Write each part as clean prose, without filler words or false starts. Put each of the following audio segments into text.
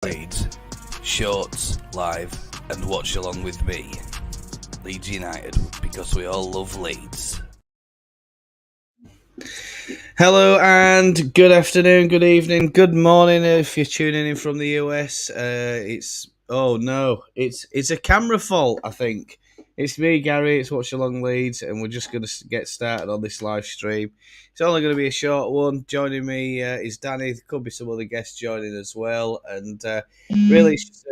Leeds, shorts, live, and watch along with me. Leeds United, because we all love Leeds. Hello and good afternoon, good evening, good morning if you're tuning in from the US. It's a camera fault, I think. It's me, Gary. It's Watch Along Leeds, and we're just going to get started on this live stream. It's only going to be a short one. Joining me is Danny. There could be some other guests joining as well, and really, it's just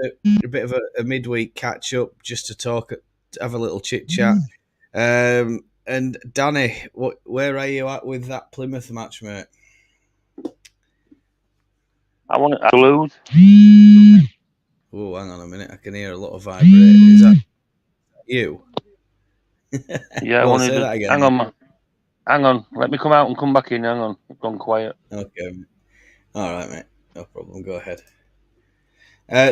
a bit of a midweek catch up, just to talk, to have a little chit chat. And Danny, where are you at with that Plymouth match, mate? I want to lose. Oh, hang on a minute. I can hear a lot of vibrating. Is that you? Yeah, I Go on, want say to. that again. Hang on, man. Hang on. Let me come out and come back in. Hang on. I've gone quiet. Okay. All right, mate. No problem. Go ahead.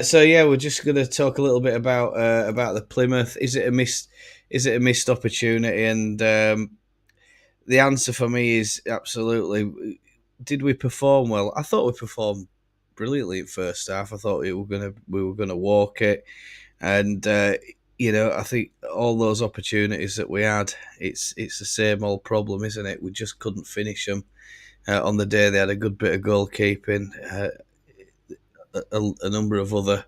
So yeah, we're just going to talk a little bit about the Plymouth. Is it a missed opportunity? And the answer for me is absolutely. Did we perform well? I thought we performed brilliantly in first half. I thought we were gonna walk it, and I think all those opportunities that we had, it's the same old problem, isn't it? We just couldn't finish them. On the day they had a good bit of goalkeeping. A number of other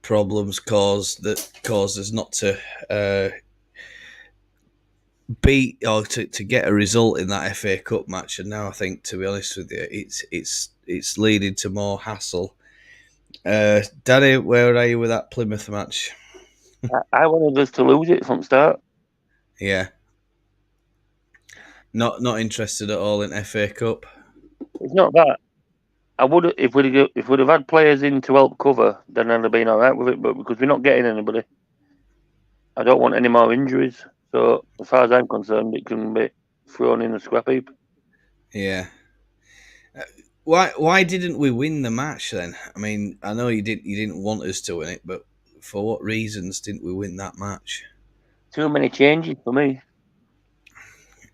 problems caused us not to beat or to get a result in that FA Cup match. And now I think, to be honest with you, it's leading to more hassle. Danny, where are you with that Plymouth match? I wanted us to lose it from start. Yeah, not interested at all in FA Cup. It's not that. I would if we'd have had players in to help cover, then I'd have been all right with it. But because we're not getting anybody, I don't want any more injuries. So as far as I'm concerned, it can be thrown in the scrap heap. Yeah. Why didn't we win the match then? I mean, I know you didn't want us to win it, but for what reasons didn't we win that match? Too many changes for me.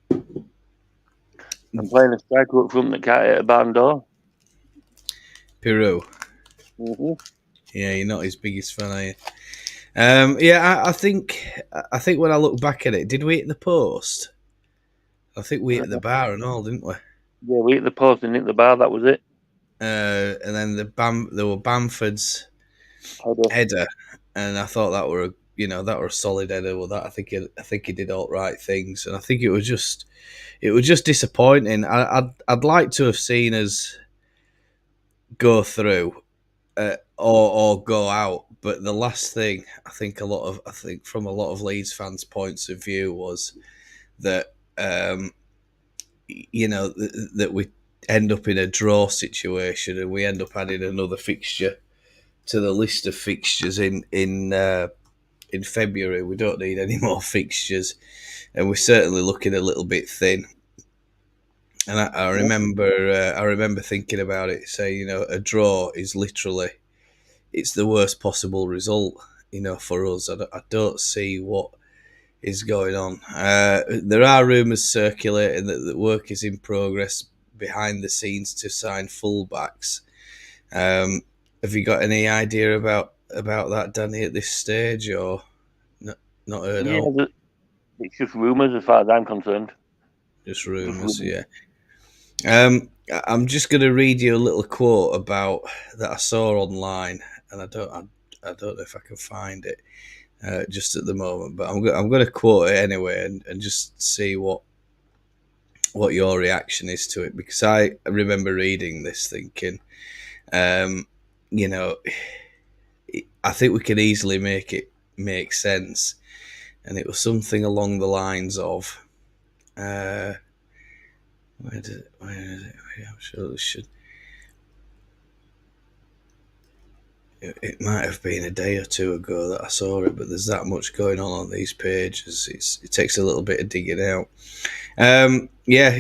I'm playing a striker up front that can't hit a barn door. Peru. Mm-hmm. Yeah, you're not his biggest fan, are you? I think when I look back at it, did we hit the post? I think we hit the bar and all, didn't we? Yeah, we hit the post and hit the bar. That was it. And then there were Bamford's header, and I thought that were a solid header. Well, that I think he did all right things, and I think it was just disappointing. I'd like to have seen us go through or go out, but the last thing I think from a lot of Leeds fans' points of view was that that we end up in a draw situation and we end up adding another fixture to the list of fixtures in February. We don't need any more fixtures, and we're certainly looking a little bit thin. And I remember thinking about it, saying, a draw is literally, it's the worst possible result, for us. I don't see what is going on. There are rumours circulating that work is in progress behind the scenes to sign fullbacks. Have you got any idea about that, Danny, at this stage, or not heard of? It's just rumours as far as I'm concerned. Just rumours, yeah. I'm just going to read you a little quote about that I saw online, and I don't know if I can find it just at the moment, but I'm going to quote it anyway and just see what your reaction is to it, because I remember reading this thinking, I think we could easily make it make sense, and it was something along the lines of, where is it? I'm sure this should. It might have been a day or two ago that I saw it, but there's that much going on these pages. It takes a little bit of digging out. We're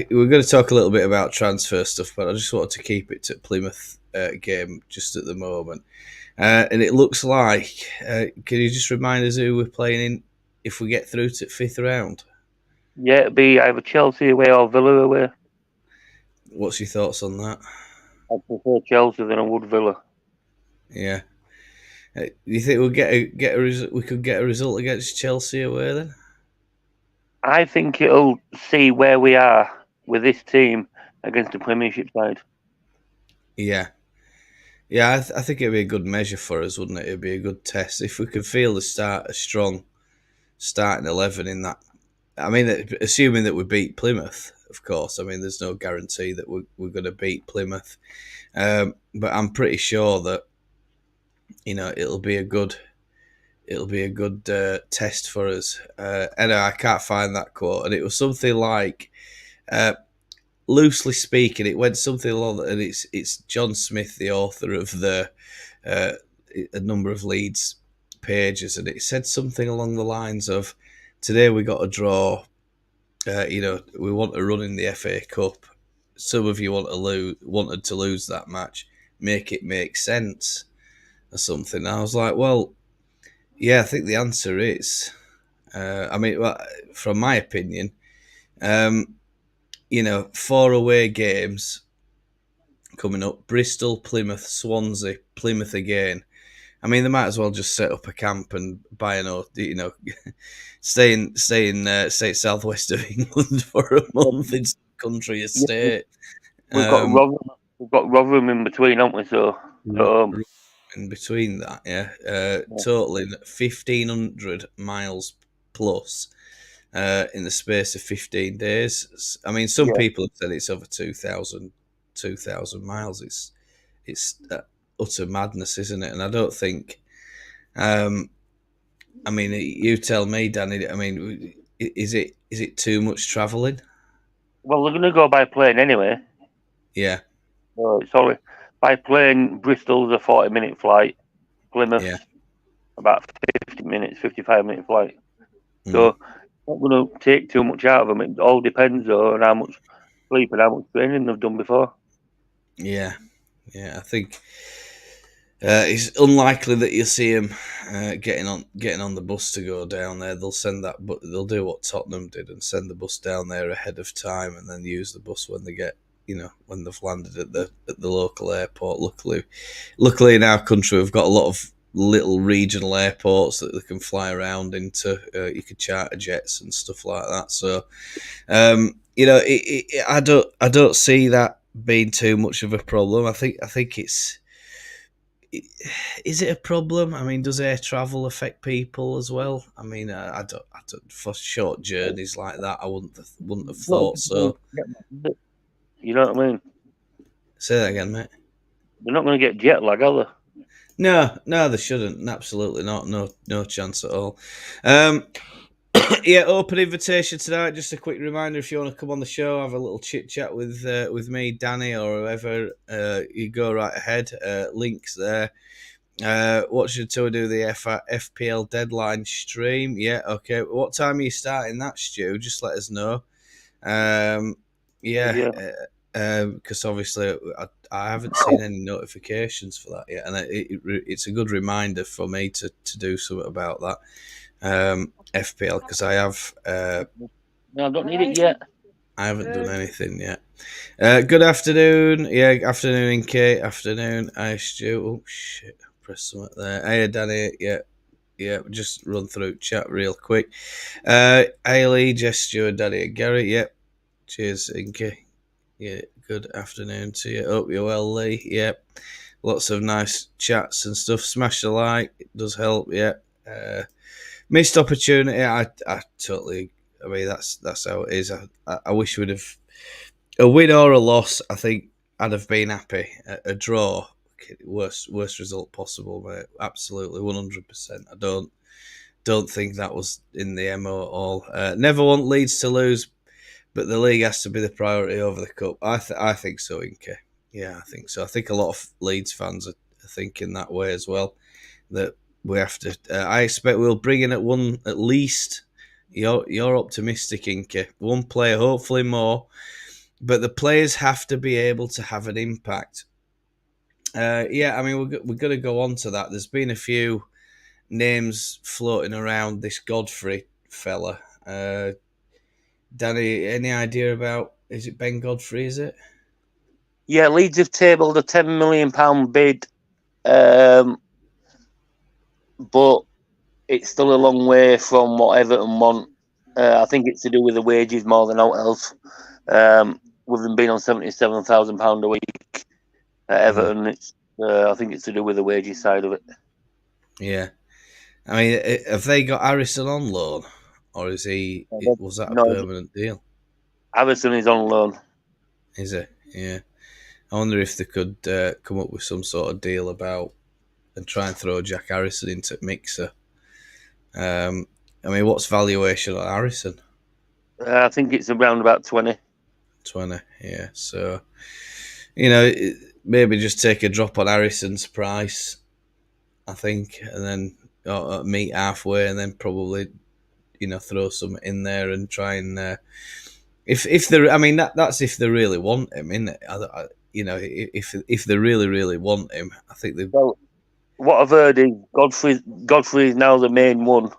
going to talk a little bit about transfer stuff, but I just wanted to keep it to Plymouth game just at the moment. And it looks like, can you just remind us who we're playing in if we get through to 5th round? Yeah, it'd be either Chelsea away or Villa away. What's your thoughts on that? I prefer Chelsea than I would Villa. Yeah. You think we'll we could get a result against Chelsea away then? I think it'll see where we are with this team against the Premiership side. Yeah. Yeah, I think it'd be a good measure for us, wouldn't it? It'd be a good test if we could feel a strong starting 11 in that. I mean, assuming that we beat Plymouth, of course. I mean, there's no guarantee that we're going to beat Plymouth, but I'm pretty sure that it'll be a good test for us. And I can't find that quote, and it was something like, uh, loosely speaking, it went something along, and it's John Smith, the author of uh, a number of Leeds pages, and it said something along the lines of, "Today we got a draw. We want to run in the FA Cup. Some of you wanted to lose that match. Make it make sense." Or something. And I was like, well, yeah, I think the answer is. I mean, well, from my opinion, um, 4 away games coming up: Bristol, Plymouth, Swansea, Plymouth again. I mean, they might as well just set up a camp and buy stay southwest of England for a month in some country Yeah, estate. we've got Um, Rotherham in between, haven't we? So in between that, yeah, yeah, totaling 1,500 miles plus in the space of 15 days. I mean, some yeah. people have said it's over 2,000 miles. It's utter madness, isn't it? And I don't think. Um, I mean, you tell me, Danny. I mean, is it too much travelling? Well, they're going to go by plane anyway. Yeah, So sorry, by plane, Bristol's a 40-minute flight. yeah, Plymouth's about 50 minutes, 55-minute flight. mm, So not going to take too much out of them. It all depends though on how much sleep and how much training they've done before. yeah, yeah. I think it's unlikely that you'll see him getting on the bus to go down there. They'll send that, but they'll do what Tottenham did and send the bus down there ahead of time, and then use the bus when they get when they've landed at the local airport. Luckily in our country we've got a lot of little regional airports that they can fly around into. You could charter jets and stuff like that. So I don't see that being too much of a problem. I think it's is it a problem? I mean, does air travel affect people as well? I mean, I don't for short journeys like that. I wouldn't have thought so. You know what I mean? Say that again, mate. They're not going to get jet lag, are they? No, no, they shouldn't. Absolutely not. No chance at all. Um, yeah, open invitation tonight. Just a quick reminder: if you want to come on the show, have a little chit chat with me, Danny, or whoever, you go right ahead. Links there. What should we do? The FPL deadline stream? Yeah, okay. What time are you starting that, Stu? Just let us know. Um, yeah, Yeah. because obviously I haven't seen any notifications for that yet, and it's a good reminder for me to do something about that FPL, because No, I don't need it yet. I haven't done anything yet. Good afternoon. Yeah, afternoon, Kate. Afternoon. Hi, Stu. Oh, shit. Press something there. Hey, Danny. Yeah, yeah. Just run through chat real quick. Ailey, Jess, Stuart, Danny, and Gary. Yep. Cheers, Inky. Yeah, good afternoon to you. Hope you're well, Lee. Yep. Lots of nice chats and stuff. Smash the like. It does help, yeah. Missed opportunity. I totally. I mean, that's how it is. I wish we'd have a win or a loss. I think I'd have been happy. A draw, worst result possible, mate. Absolutely, 100%. I don't think that was in the MO at all. Never want Leeds to lose, but the league has to be the priority over the cup. I think so, Inke. Yeah, I think so. I think a lot of Leeds fans are thinking that way as well. That we have to. I expect we'll bring in at least. You're optimistic, Inke. One player, hopefully more, but the players have to be able to have an impact. Yeah, I mean we're going to go on to that. There's been a few names floating around this Godfrey fella. Danny, any idea about? Is it Ben Godfrey? Is it? Yeah, Leeds have tabled a £10 million bid But it's still a long way from what Everton want. I think it's to do with the wages more than anything else. With them being on £77,000 a week at Everton, I think it's to do with the wages side of it. Yeah. I mean, have they got Harrison on loan, or was that a No, permanent deal? Harrison is on loan. Is it? Yeah. I wonder if they could come up with some sort of deal about and try and throw Jack Harrison into the mixer. I mean, what's valuation on Harrison? I think it's around about 20. 20, yeah. So, maybe just take a drop on Harrison's price, I think, and then meet halfway, and then probably, throw some in there and try and if they, I mean, that's if they really want him, isn't it? If they really want him, I think they. Well, what I've heard is Godfrey is now the main one,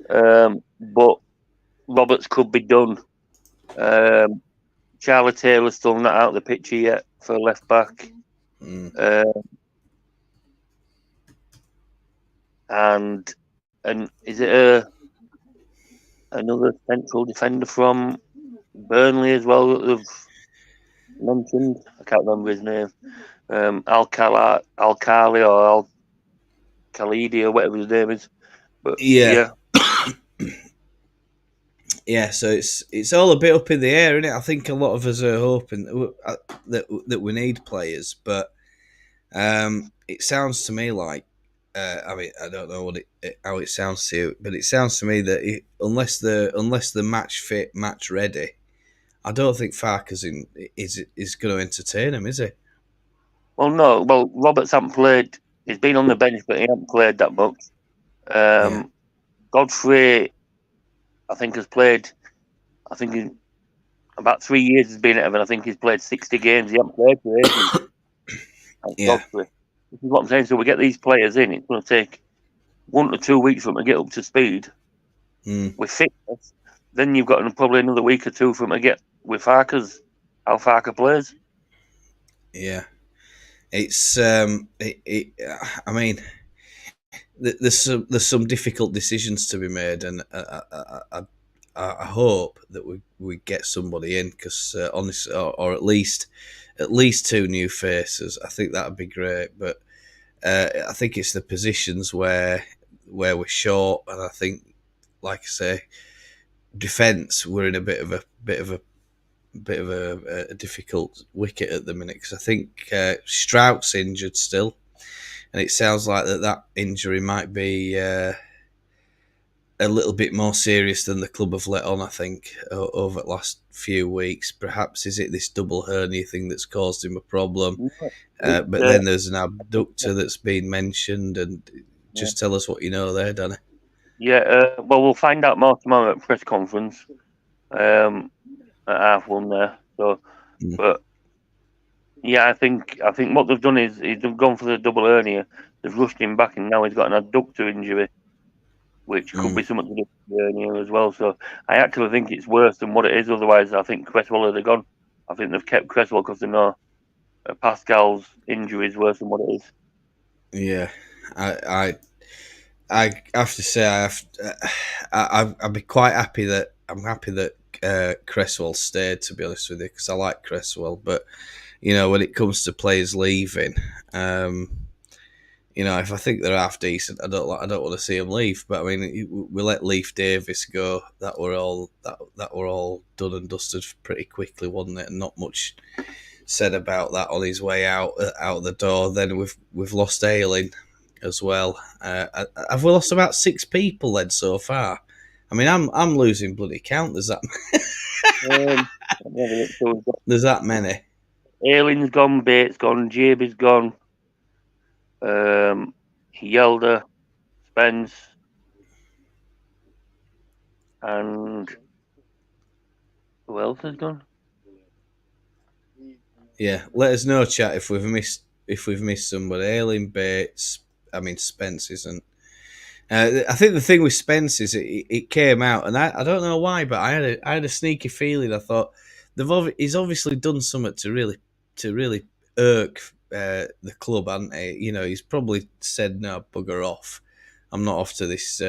but Roberts could be done. Charlie Taylor's still not out of the picture yet for left back. And is it another central defender from Burnley as well that they've mentioned? I can't remember his name. Alcali or Khalidi or whatever his name is. But yeah. Yeah, so it's all a bit up in the air, isn't it? I think a lot of us are hoping that we need players, but it sounds to me like I mean, I don't know how it sounds to you, but it sounds to me that unless the match fit, match ready, I don't think Farkas is going to entertain him, is he? Well, no. Well, Roberts hasn't played. He's been on the bench, but he hasn't played that much. Godfrey, I think, has played. I think in about 3 years he's been at Everton. I think he's played 60 games. He hasn't played for ages. Godfrey. This is what I'm saying. So we get these players in. It's going to take 1 to 2 weeks for them to get up to speed with fitness. Then you've got probably another week or two for them to get with Farkas, how Farkas plays. Yeah, it's I mean, there's some difficult decisions to be made, and I hope that we get somebody in because honestly, or at least 2 new faces. I think that would be great, but I think it's the positions where we're short, and I think, like I say, defence, we're in a bit of a difficult wicket at the minute because I think Strout's injured still, and it sounds like that injury might be a little bit more serious than the club have let on. I think over the last few weeks, perhaps is it this double hernia thing that's caused him a problem? But then there's an abductor that's been mentioned, and just tell us what you know there, Danny. Yeah, well, we'll find out more tomorrow at press conference at 1:30 there. So, but yeah, I think what they've done is they've gone for the double hernia. They've rushed him back, and now he's got an adductor injury, which could be something to do with the hernia as well. So I actually think it's worse than what it is. Otherwise, I think Cresswell would have gone. I think they've kept Cresswell because they know Pascal's injury is worse than what it is. Yeah, I have to say I'd be quite happy that Cresswell stayed, to be honest with you, because I like Cresswell. But when it comes to players leaving, if I think they're half decent, I don't want to see them leave. But I mean, we let Leif Davis go. That were all done and dusted pretty quickly, wasn't it? And not much said about that on his way out the door. Then we've lost Ayling as well. Have we lost about 6 people then so far? I mean, I'm losing bloody count. There's that. There's that many. Ayling's gone, Bates gone, Jaby's gone, Yelder, Spence, and who else has gone? Yeah, let us know, chat, if we've missed somebody. Ayling, Bates. I mean, Spence isn't. I think the thing with Spence is it came out, and I don't know why, but I had a sneaky feeling. I thought he's obviously done something to really irk the club, hasn't he? You know, he's probably said, "No, bugger off. I'm not off to this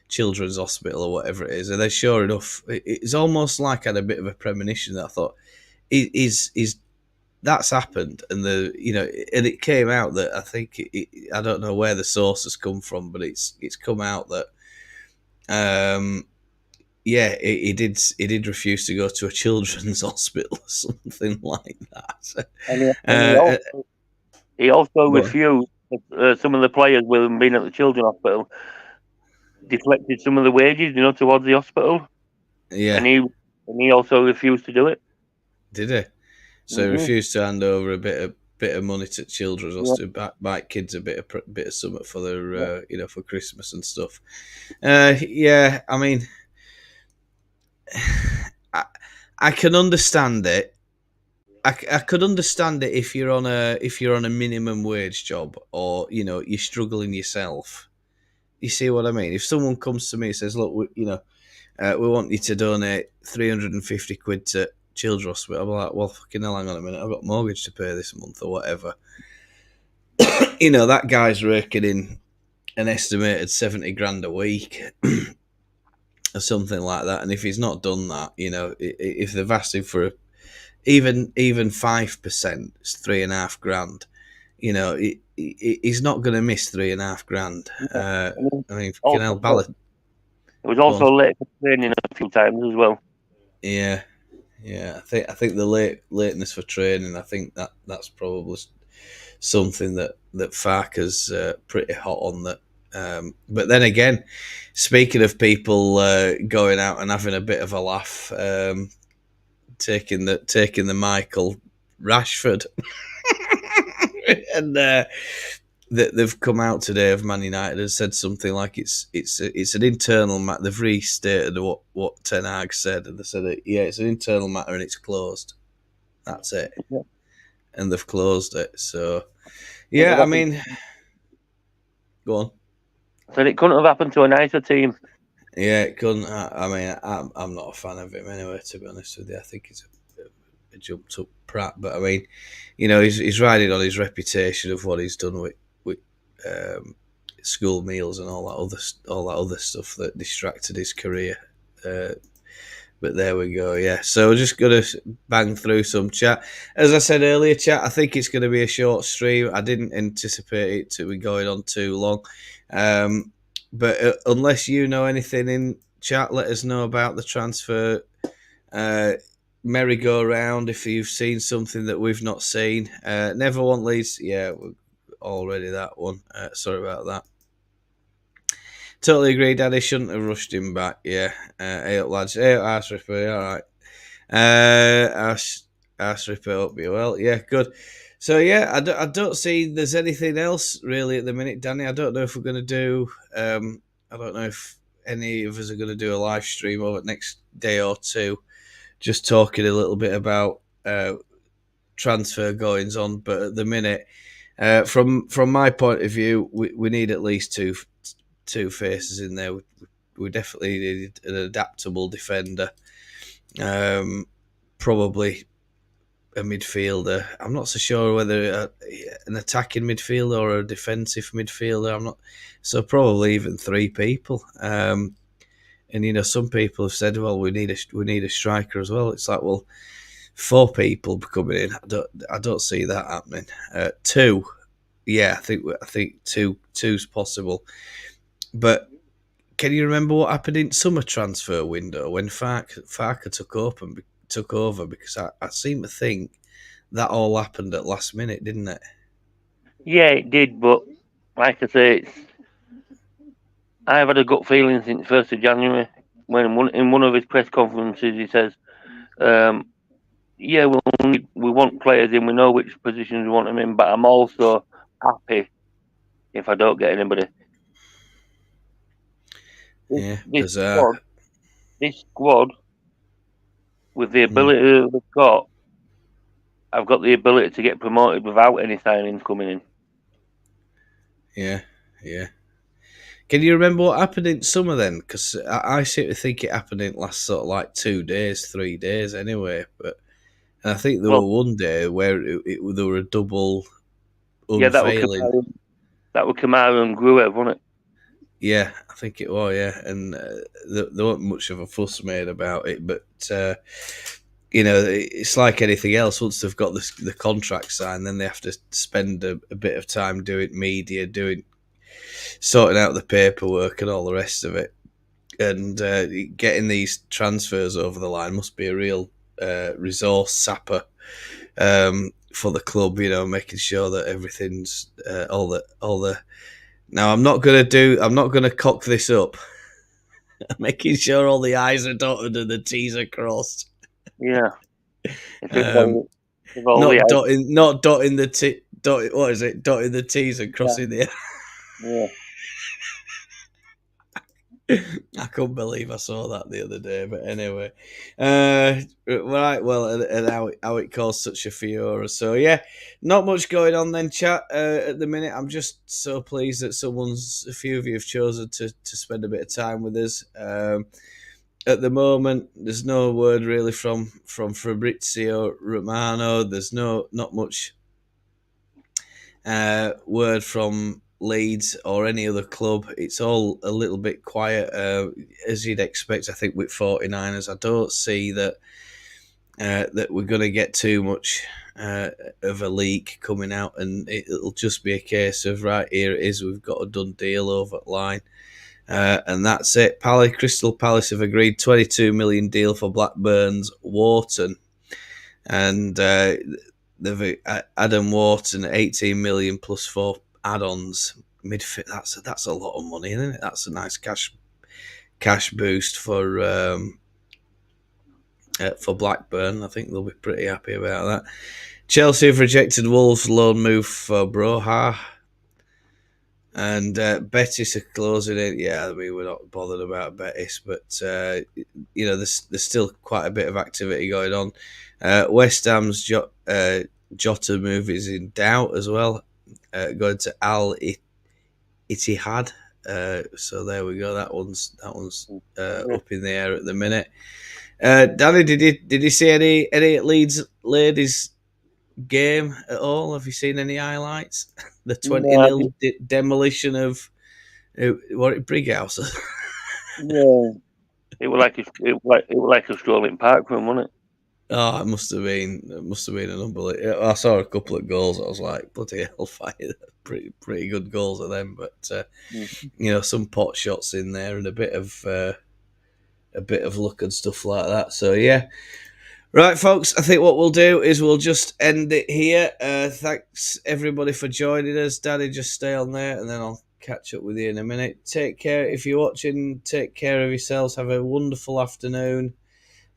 children's hospital or whatever it is." And then, sure enough, it's almost like I had a bit of a premonition that I thought, "Is that's happened?" And and it came out that I think I don't know where the source has come from, but it's come out that yeah, he did refuse to go to a children's hospital or something like that. And he also But refused. Some of the players, with him being at the children's hospital, deflected some of the wages, towards the hospital, yeah, and he also refused to do it. did he? So he Hmm. refused to hand over a bit of money to children's Yeah, hospital, buy kids a bit of something for their yeah, for Christmas and stuff. Yeah, I mean, I, I can understand it. I could understand it if you're on a minimum wage job, or you're struggling yourself. You see what I mean? If someone comes to me and says, "Look, we want you to donate 350 quid to Children's Hospital," I'm like, "Well, fucking hell, hang on a minute, I've got a mortgage to pay this month or whatever." That guy's raking in an estimated 70 grand a week or something like that, and if he's not done that, if they've asked him for even 5%, it's 3.5 grand. He's not going to miss 3.5 grand. yeah. And then I mean, fucking hell, also, Ballot. it was Go on. also late for training a few times as well. Yeah, yeah. I think the lateness for training. I think that's probably something that Farker's pretty hot on. That, but then again, speaking of people going out and having a bit of a laugh, taking the Michael Rashford, and they've come out today of Man United and said something like it's an internal matter. They've restated what Ten Hag said, and they said that, yeah, it's an internal matter and it's closed. That's it, Yeah. and they've closed it. So Couldn't have yeah, I happened. mean, go on. Said it couldn't have happened to a nicer team. Yeah, it couldn't. I mean, I'm not a fan of him anyway. To be honest with you, I think he's a jumped up prat. But I mean, he's riding on his reputation of what he's done with um, school meals and all that other stuff that distracted his career. Uh, but there we go. Yeah. So we're just gonna bang through some chat. As I said earlier, chat. I think it's going to be a short stream. I didn't anticipate it to be going on too long. But unless you know anything in chat, let us know about the transfer merry-go-round. If you've seen something that we've not seen, never want Leeds. Yeah, already that one. Sorry about that. Totally agree, Daddy. Shouldn't have rushed him back. Yeah. Hey up, lads. Hey up, arse ripper. All right. Arse ripper up you. Well, yeah, good. So yeah, I don't see there's anything else really at the minute, Danny. I don't know if we're going to do. I don't know if any of us are going to do a live stream over the next day or two, just talking a little bit about transfer goings on. But at the minute, from my point of view, we need at least two faces in there. We definitely need an adaptable defender. Probably a midfielder. I'm not so sure whether an attacking midfielder or a defensive midfielder. I'm not. So probably even three people. And some people have said, well, we need a striker as well. It's like, well, four people coming in. I don't see that happening. Two, yeah, I think two's possible. But can you remember what happened in summer transfer window when Farker took over? Because I seem to think that all happened at last minute, didn't it? Yeah, it did, but like I say, I've had a gut feeling since 1st of January, when in one of his press conferences he says, "Yeah, we want players in. We know which positions we want them in, but I'm also happy if I don't get anybody." This, Yeah, this bizarre. squad, this squad, with the Mm, ability that they've got, I've got the ability to get promoted without any signings coming in. yeah, yeah. Can you remember what happened in summer then? Because I seem to think it happened in last sort of like 2 days, 3 days anyway. But And I think there Well, were one day where there were a double yeah, unfailing. that was Kamara and Gruev, wasn't it? Yeah, I think it was. Yeah, and there wasn't much of a fuss made about it, but it's like anything else. Once they've got the contract signed, then they have to spend a bit of time doing media, sorting out the paperwork and all the rest of it. And getting these transfers over the line must be a real resource sapper for the club. Making sure that everything's all the. Now I'm not gonna cock this up. Making sure all the I's are dotted and the T's are crossed. Yeah. Um, If all the not dotting the T. What is it? Dotting the T's and crossing the. yeah. I couldn't believe I saw that the other day, but anyway, right. Well, and how it caused such a furore. So yeah, not much going on then, chat. At the minute, I'm just so pleased that a few of you have chosen to spend a bit of time with us. At the moment, there's no word really from Fabrizio Romano. There's not much word from Leeds or any other club. It's all a little bit quiet, as you'd expect. I think with 49ers, I don't see that we're going to get too much of a leak coming out, and it'll just be a case of right, here it is. We've got a done deal over the line. And that's it. Crystal Palace have agreed $22 million deal for Blackburn's Wharton, and they've Adam Wharton $18 million plus 4 add-ons. Midfield. That's a lot of money, isn't it? That's a nice cash boost for Blackburn. I think they'll be pretty happy about that. Chelsea have rejected Wolves' loan move for Broha. And Betis are closing it. Yeah, I mean, we're not bothered about Betis, but there's still quite a bit of activity going on. West Ham's Jota move is in doubt as well, going to Al Ittihad. So there we go. That one's up in the air at the minute. Danny, did you see any Leeds ladies game at all? Have you seen any highlights? The 20-0 demolition of Brighouse. Yeah, it was like a strolling park for him, wasn't it? Oh, it must have been an unbelievable. I saw a couple of goals. I was like, bloody hellfire! Pretty good goals of them, but some pot shots in there and a bit of luck and stuff like that. So yeah. Right, folks, I think what we'll do is we'll just end it here. Thanks, everybody, for joining us. Daddy, just stay on there, and then I'll catch up with you in a minute. Take care. If you're watching, take care of yourselves. Have a wonderful afternoon.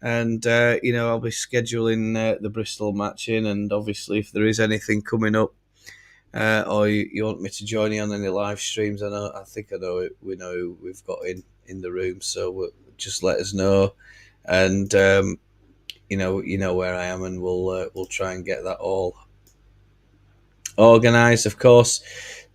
And, I'll be scheduling the Bristol match in, and obviously if there is anything coming up or you want me to join you on any live streams, I know we know who we've got in the room, so just let us know. And... you know where I am, and we'll try and get that all organised. Of course,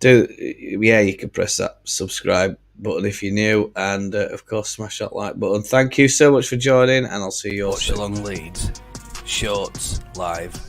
you can press that subscribe button if you're new, and of course smash that like button. Thank you so much for joining, and I'll see you all soon. Talk Leeds, shorts live.